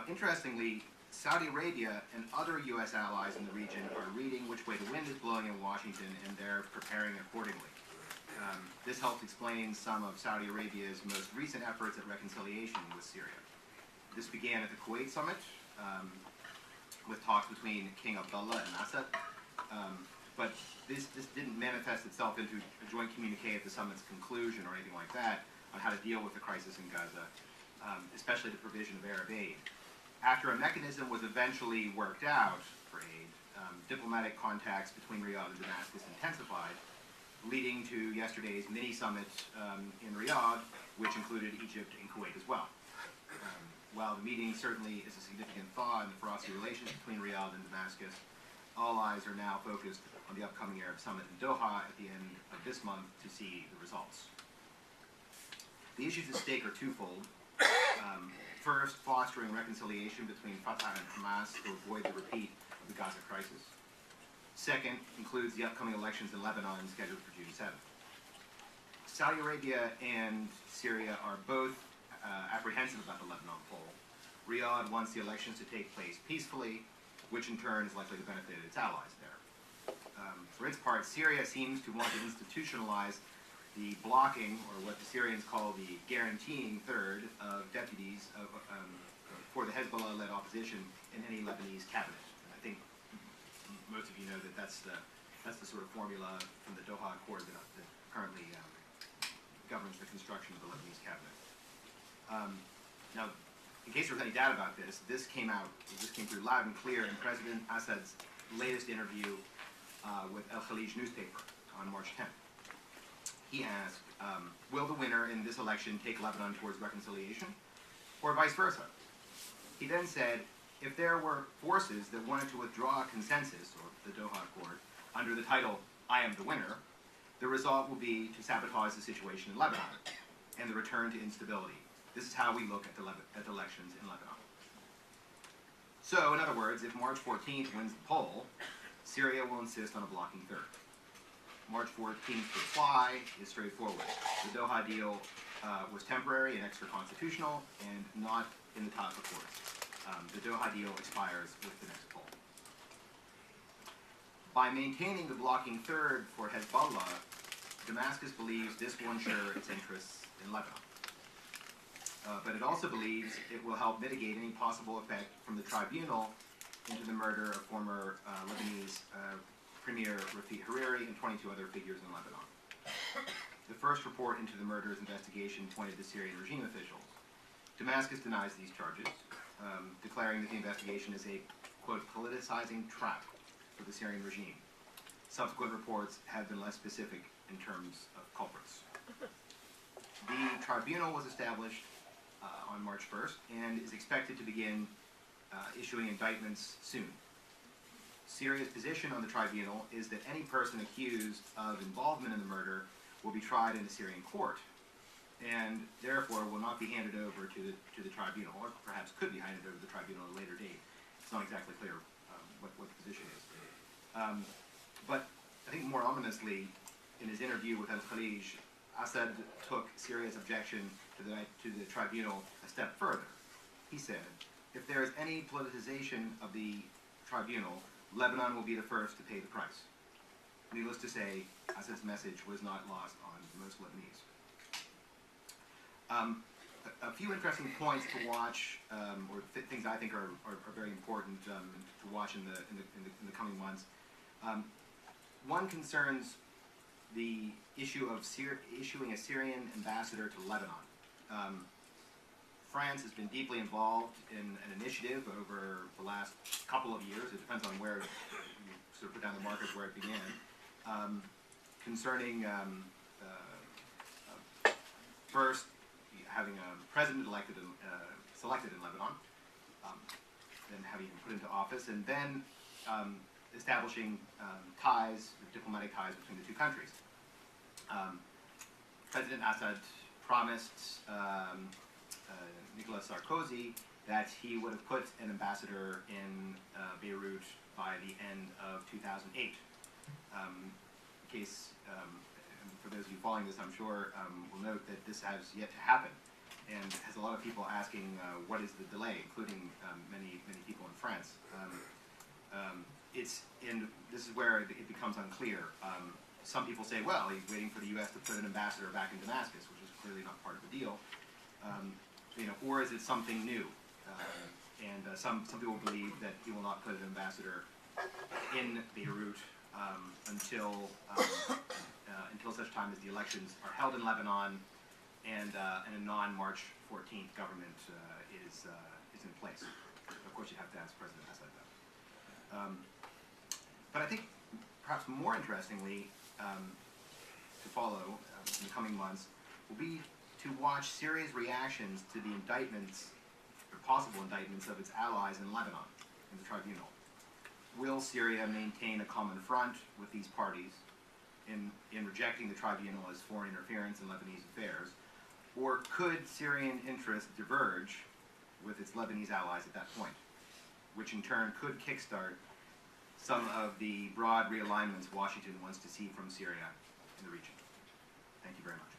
Now, interestingly, Saudi Arabia and other U.S. allies in the region are reading which way the wind is blowing in Washington, and they're preparing accordingly. This helps explain some of Saudi Arabia's most recent efforts at reconciliation with Syria. This began at the Kuwait summit, with talks between King Abdullah and Assad, but this didn't manifest itself into a joint communique at the summit's conclusion or anything like that on how to deal with the crisis in Gaza, especially the provision of Arab aid. After a mechanism was eventually worked out for aid, diplomatic contacts between Riyadh and Damascus intensified, leading to yesterday's mini-summit in Riyadh, which included Egypt and Kuwait as well. While the meeting certainly is a significant thaw in the frosty relations between Riyadh and Damascus, all eyes are now focused on the upcoming Arab Summit in Doha at the end of this month to see the results. The issues at stake are twofold. First, fostering reconciliation between Fatah and Hamas to avoid the repeat of the Gaza crisis. Second, includes the upcoming elections in Lebanon scheduled for June 7th. Saudi Arabia and Syria are both apprehensive about the Lebanon poll. Riyadh wants the elections to take place peacefully, which in turn is likely to benefit its allies there. For its part, Syria seems to want to institutionalize the blocking, or what the Syrians call the guaranteeing third, of deputies for the Hezbollah-led opposition in any Lebanese cabinet. And I think most of you know that that's the sort of formula from the Doha Accord that currently governs the construction of the Lebanese cabinet. Now, in case there was any doubt about this, this came through loud and clear in President Assad's latest interview with El Khalij newspaper on March 10th. He asked, will the winner in this election take Lebanon towards reconciliation, or vice versa? He then said, if there were forces that wanted to withdraw a consensus, or the Doha Accord, under the title, I am the winner, the result will be to sabotage the situation in Lebanon and the return to instability. This is how we look at the elections in Lebanon. So, in other words, if March 14th wins the poll, Syria will insist on a blocking third. March 14th reply is straightforward. The Doha deal was temporary and extra-constitutional and not in the top accord. The Doha deal expires with the next poll. By maintaining the blocking third for Hezbollah, Damascus believes this will ensure its interests in Lebanon. But it also believes it will help mitigate any possible effect from the tribunal into the murder of former Lebanese Premier Rafik Hariri and 22 other figures in Lebanon. The first report into the murder's investigation pointed to Syrian regime officials. Damascus denies these charges, declaring that the investigation is a, quote, politicizing trap for the Syrian regime. Subsequent reports have been less specific in terms of culprits. The tribunal was established on March 1st and is expected to begin issuing indictments soon. Syria's position on the tribunal is that any person accused of involvement in the murder will be tried in a Syrian court and therefore will not be handed over to the tribunal, or perhaps could be handed over to the tribunal at a later date. It's not exactly clear what the position is. But I think more ominously, in his interview with El Khalij, Assad took Syria's objection to the tribunal a step further. He said, if there is any politicization of the tribunal, Lebanon will be the first to pay the price. Needless to say, Assad's message was not lost on most Lebanese. A few interesting points to watch, or things I think are very important to watch in the coming months. One concerns the issue of issuing a Syrian ambassador to Lebanon. France has been deeply involved in an initiative over the last couple of years. It depends on where you sort of put down the markers where it began. Concerning first having a president selected in Lebanon, then having him put into office, and then establishing diplomatic ties between the two countries. President Assad promised Nicolas Sarkozy that he would have put an ambassador in Beirut by the end of 2008. In case, for those of you following this, I'm sure will note that this has yet to happen. and has a lot of people asking what is the delay, including many people in France. And this is where it becomes unclear. Some people say, well, he's waiting for the U.S. to put an ambassador back in Damascus, which is clearly not part of the deal. Or is it something new? Some people believe that he will not put an ambassador in Beirut until such time as the elections are held in Lebanon and a non-March 14th government is in place. Of course, you have to ask President Assad that. But I think perhaps more interestingly to follow in the coming months will be to watch Syria's reactions to the indictments, or possible indictments, of its allies in Lebanon in the tribunal. Will Syria maintain a common front with these parties in rejecting the tribunal as foreign interference in Lebanese affairs? Or could Syrian interests diverge with its Lebanese allies at that point, which in turn could kickstart some of the broad realignments Washington wants to see from Syria in the region? Thank you very much.